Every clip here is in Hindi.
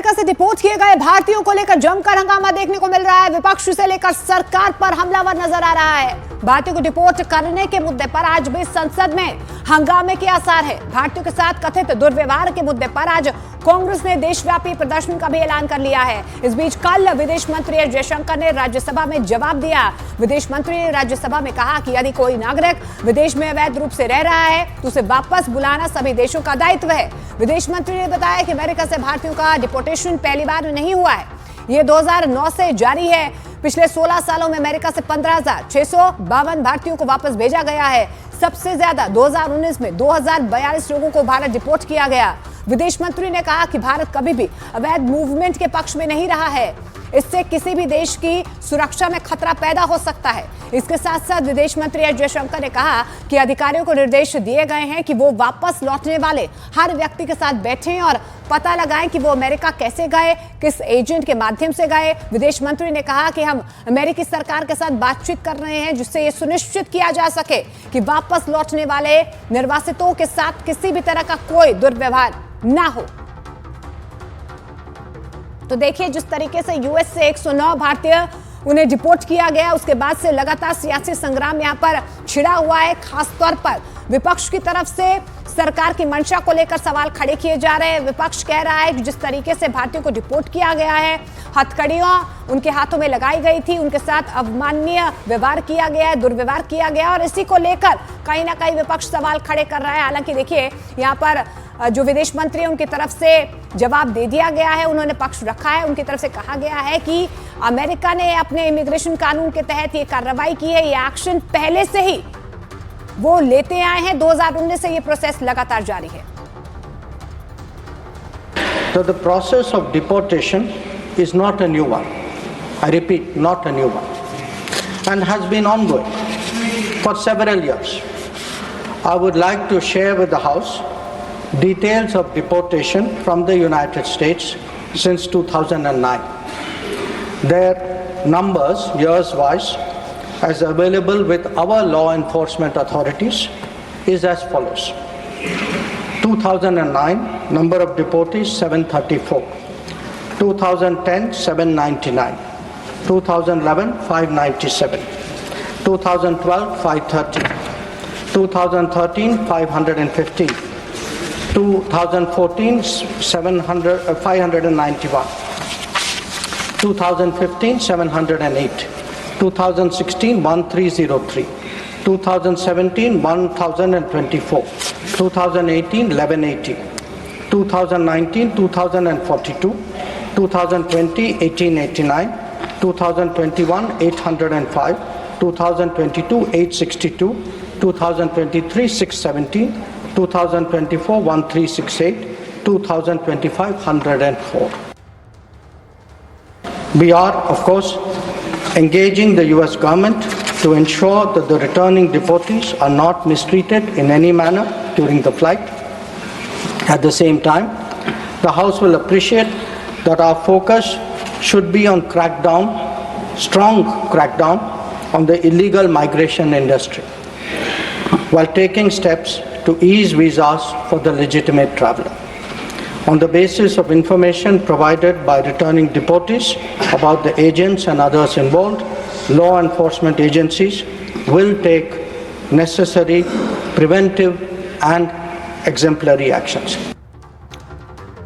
अमेरिका से डिपोर्ट किए गए भारतीयों को लेकर जमकर हंगामा देखने को मिल रहा है। विपक्ष से लेकर सरकार पर हमलावर नजर आ रहा है। भारतीयों को डिपोर्ट करने के मुद्दे पर आज भी संसद में हंगामे के आसार है। भारतीयों के साथ कथित दुर्व्यवहार के मुद्दे पर आज कांग्रेस ने देशव्यापी प्रदर्शन का भी ऐलान कर लिया है। इस बीच कल विदेश मंत्री एस जयशंकर ने राज्यसभा में जवाब दिया। विदेश मंत्री ने राज्यसभा में कहा कि यदि कोई नागरिक विदेश में अवैध रूप से रह रहा है तो उसे वापस बुलाना सभी देशों का दायित्व है। विदेश मंत्री ने बताया कि अमेरिका से भारतीयों का डिपोर्टेशन पहली बार नहीं हुआ है, ये 2009 से जारी है। पिछले 16 सालों में अमेरिका से 15,652 भारतीयों को वापस भेजा गया है। सबसे ज्यादा 2019 में 2042 लोगों को भारत डिपोर्ट किया गया। विदेश मंत्री ने कहा कि भारत कभी भी अवैध मूवमेंट के पक्ष में नहीं रहा है। इससे किसी भी देश की सुरक्षा में खतरा पैदा हो सकता है। इसके साथ साथ विदेश मंत्री एस जयशंकर ने कहा कि अधिकारियों को निर्देश दिए गए हैं कि वो वापस लौटने वाले हर व्यक्ति के साथ बैठें और पता लगाएं कि वो अमेरिका कैसे गए, किस एजेंट के माध्यम से गए। विदेश मंत्री ने कहा कि हम अमेरिकी सरकार के साथ बातचीत कर रहे हैं जिससे ये सुनिश्चित किया जा सके कि वापस लौटने वाले निर्वासितों के साथ किसी भी तरह का कोई दुर्व्यवहार ना हो। तो देखिए, जिस तरीके से यूएस से 109 भारतीय उन्हें डिपोर्ट किया गया, उसके बाद से लगातार सियासी संग्राम यहां पर छिड़ा हुआ है। खासतौर पर विपक्ष की तरफ से सरकार की मंशा को लेकर सवाल खड़े किए जा रहे हैं। विपक्ष कह रहा है कि जिस तरीके से भारतीयों को डिपोर्ट किया गया है, हथकड़ियां उनके हाथों में लगाई गई थी, उनके साथ अवमाननीय व्यवहार किया गया है, दुर्व्यवहार किया गया, और इसी को लेकर कहीं ना कहीं विपक्ष सवाल खड़े कर रहा है। हालांकि देखिए, यहाँ पर जो विदेश मंत्री है उनकी तरफ से जवाब दे दिया गया है, उन्होंने पक्ष रखा है। उनकी तरफ से कहा गया है कि अमेरिका ने अपने इमिग्रेशन कानून के तहत ये कार्रवाई की है, ये एक्शन पहले से ही वो लेते आए हैं। 2019 से ये प्रोसेस लगातार जारी है। So the process of deportation is not a new one. I repeat, not a new one, and has been ongoing for several years. I would like to share with the House details of deportation from the United States since 2009. Their numbers, years-wise, as available with our law enforcement authorities, is as follows. 2009, number of deportees 734. 2010, 799. 2011, 597. 2012, 530. 2013, 515. 2014, 591. 2015, 708. 2016, 1303. 2017, 1024. 2018, 1180. 2019, 2042. 2020, 1889. 2021, 805. 2022, 862. 2023, 617. 2024, 1368. 2025, 104. We are, of course, engaging the US government to ensure that the returning deportees are not mistreated in any manner during the flight. At the same time, the House will appreciate that our focus should be on strong crackdown on the illegal migration industry, while taking steps to ease visas for the legitimate traveler. On the basis of information provided by returning deportees about the agents and others involved, law enforcement agencies will take necessary preventive and exemplary actions.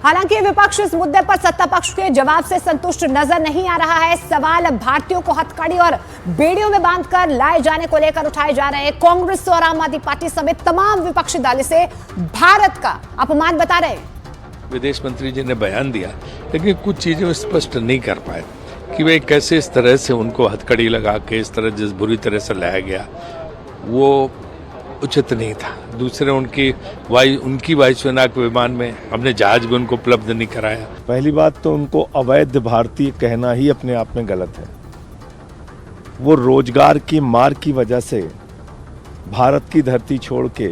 हालांकि विपक्ष इस मुद्दे पर सत्ता पक्ष के जवाब से संतुष्ट नजर नहीं आ रहा है। सवाल भारतीयों को हथकड़ी और बेड़ियों में बांधकर लाए जाने को लेकर उठाए जा रहे हैं। कांग्रेस और आम आदमी पार्टी समेत तमाम विपक्षी दल इसे भारत का अपमान बता रहे हैं। विदेश मंत्री जी ने बयान दिया, लेकिन कुछ चीजें स्पष्ट नहीं कर पाए कि वे कैसे इस तरह से उनको हथकड़ी लगा के इस तरह जिस बुरी तरह से लाया गया वो उचित नहीं था। दूसरे उनकी वायुसेना के विमान में हमने जहाज भी उनको उपलब्ध नहीं कराया। पहली बात तो उनको अवैध भारतीय कहना ही अपने आप में गलत है। वो रोजगार की मार की वजह से भारत की धरती छोड़ के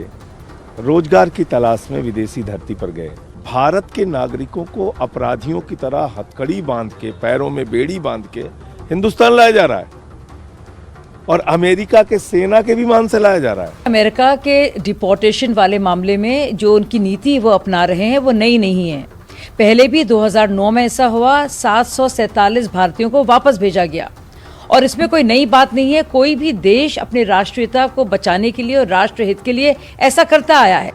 रोजगार की तलाश में विदेशी धरती पर गए। भारत के नागरिकों को अपराधियों की तरह हथकड़ी बांध के, पैरों में बेड़ी बांध के हिंदुस्तान लाया जा रहा है और अमेरिका के सेना के विमान से लाया जा रहा है। अमेरिका के डिपोर्टेशन वाले मामले में जो उनकी नीति वो अपना रहे हैं वो नई नहीं है। पहले भी 2009 में ऐसा हुआ, 747 भारतीयों को वापस भेजा गया। और इसमें कोई नई बात नहीं है, कोई भी देश अपनी राष्ट्रीयता को बचाने के लिए और राष्ट्रहित के लिए ऐसा करता आया है।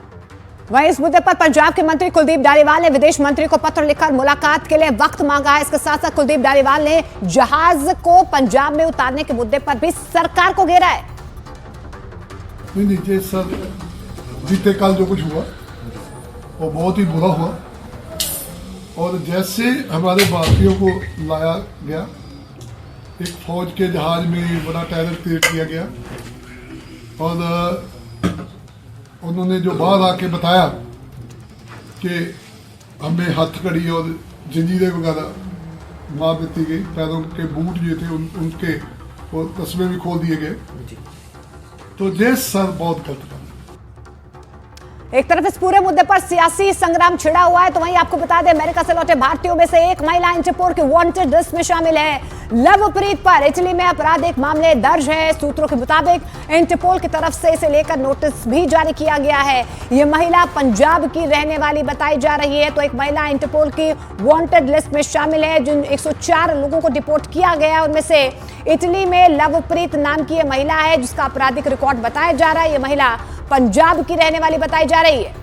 वहीं इस मुद्दे पर पंजाब के मंत्री कुलदीप धालीवाल ने विदेश मंत्री को पत्र लिखकर मुलाकात के लिए वक्त मांगा है। इसके साथ साथ कुलदीप धालीवाल ने जहाज को पंजाब में उतारने के मुद्दे पर भी सरकार को घेरा है। नहीं जी सर, बीते कल जो कुछ हुआ वो बहुत ही बुरा हुआ, और जैसे हमारे भारतीयों को लाया गया, एक फौज के जहाज में बड़ा टेरर क्रिएट किया गया, और उन्होंने जो बाहर आके बताया कि हमें हथकड़ी और जंजीरें वगैरह मार देती गई, पैरों के बूट जो थे उनके वो तस्वीरें भी खोल दिए गए, तो ये सर बहुत गलत था। एक तरफ इस पूरे मुद्दे पर सियासी संग्राम छिड़ा हुआ है, तो वहीं आपको बता दें अमेरिका से लौटे भारतीयों में से एक महिला इंटरपोल की वांटेड लिस्ट में शामिल है। लवप्रीत पर इटली में आपराधिक मामले दर्ज है। सूत्रों के मुताबिक इंटरपोल की तरफ से इसे लेकर नोटिस भी जारी किया गया है। ये महिला पंजाब की रहने वाली बताई जा रही है। तो एक महिला इंटरपोल की वांटेड लिस्ट में शामिल है, जिन 104 लोगों को डिपोर्ट किया गया है। उनमें से इटली में लवप्रीत नाम की यह महिला है, जिसका आपराधिक रिकॉर्ड बताया जा रहा है। यह महिला पंजाब की रहने वाली बताई जा रही है।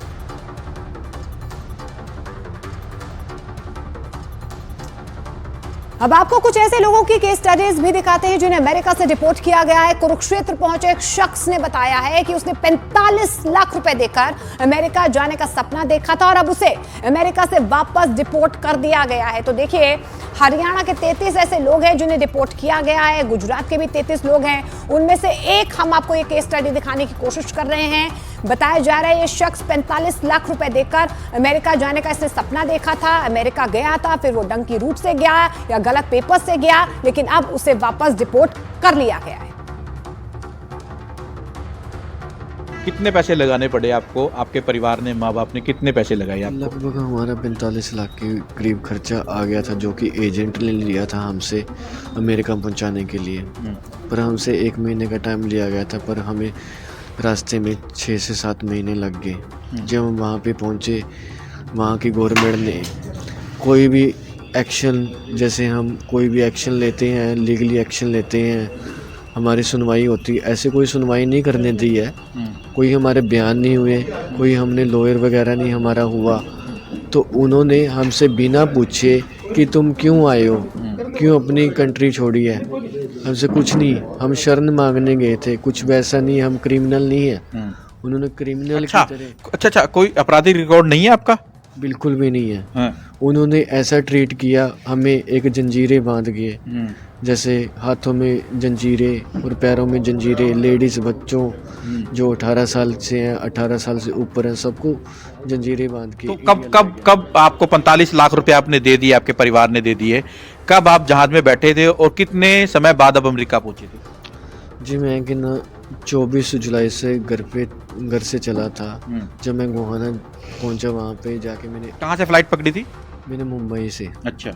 अब आपको कुछ ऐसे लोगों की केस स्टडीज भी दिखाते हैं जिन्हें अमेरिका से डिपोर्ट किया गया है। कुरुक्षेत्र पहुंचे एक शख्स ने बताया है कि उसने 45 लाख रुपए देकर अमेरिका जाने का सपना देखा था और अब उसे अमेरिका से वापस डिपोर्ट कर दिया गया है। तो देखिए, हरियाणा के 33 ऐसे लोग हैं जिन्हें डिपोर्ट किया गया है। गुजरात के भी 33 लोग हैं। उनमें से एक हम आपको ये केस स्टडी दिखाने की कोशिश कर रहे हैं। बताया जा रहा है ये शख्स 45 लाख रुपए देकर अमेरिका जाने का इसने सपना देखा था, अमेरिका गया था, फिर वो डंकी रूट से गया या गलत पेपर से गया, लेकिन अब उसे वापस डिपोर्ट कर लिया गया है। कितने पैसे लगाने पड़े आपको? आपके परिवार ने, माँ बाप ने कितने पैसे लगाए आपको? लगभग हमारा 45 लाख के करीब खर्चा आ गया था, जो कि एजेंट ने लिया था हमसे अमेरिका पहुंचाने के लिए। पर हमसे 1 महीने का टाइम लिया गया था, पर हमें रास्ते में 6 से 7 महीने लग गए। जब हम वहाँ पे पहुँचे, वहाँ की गवर्नमेंट ने कोई भी एक्शन, जैसे हम कोई भी एक्शन लेते हैं, लीगली एक्शन लेते हैं, हमारी सुनवाई होती, ऐसे कोई सुनवाई नहीं करने दी है। कोई हमारे बयान नहीं हुए, कोई हमने लॉयर वगैरह नहीं हमारा हुआ। तो उन्होंने हमसे बिना पूछे कि तुम क्यों आए हो, क्यों अपनी कंट्री छोड़ी है, हमसे कुछ नहीं। हम शरण मांगने गए थे, कुछ वैसा नहीं, हम क्रिमिनल नहीं है। उन्होंने क्रिमिनल की तरह। अच्छा, कोई आपराधिक रिकॉर्ड नहीं है आपका? बिल्कुल भी नहीं है। उन्होंने ऐसा ट्रीट किया, हमें एक जंजीरें बांध गए, जैसे हाथों में जंजीरें और पैरों में जंजीरें। लेडीज़, बच्चों जो 18 साल से हैं, 18 साल से ऊपर हैं, सबको जंजीरें बांध के। तो कब आपको 45 लाख रुपए आपने दे दिए, आपके परिवार ने दे दिए? कब आप जहाज में बैठे थे और कितने समय बाद अब अमेरिका पहुंचे थे? जी, मैं कि ना 24 जुलाई से घर से चला था। जब मैं गोहाना पहुंचा, वहाँ पे जाके मैंने। कहाँ से फ्लाइट पकड़ी थी? मैंने मुंबई से। अच्छा।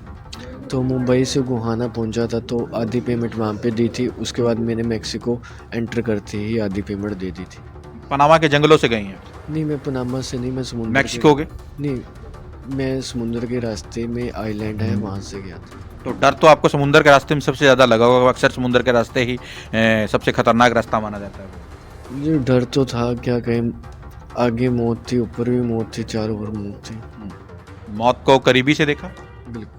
तो मुंबई से गोहाना पहुंचा था, तो आधी पेमेंट वहाँ पे दी थी। उसके बाद मैंने मैक्सिको एंटर करते ही आधी पेमेंट दे दी थी। पनामा के जंगलों से गई हैं? नहीं, मैं पनामा से नहीं, मैं समुद्र मैक्सिको के? नहीं, मैं समुद्र के रास्ते में आइलैंड है, वहाँ से गया था। तो डर तो आपको समुद्र के रास्ते में सबसे ज़्यादा लगा होगा। अक्सर समुद्र के रास्ते ही सबसे खतरनाक रास्ता माना जाता है। जी, डर तो था, क्या कहें, आगे मौत थी, ऊपर भी मौत थी, चारों ओर मौत थी। मौत को करीबी से देखा? बिल्कुल।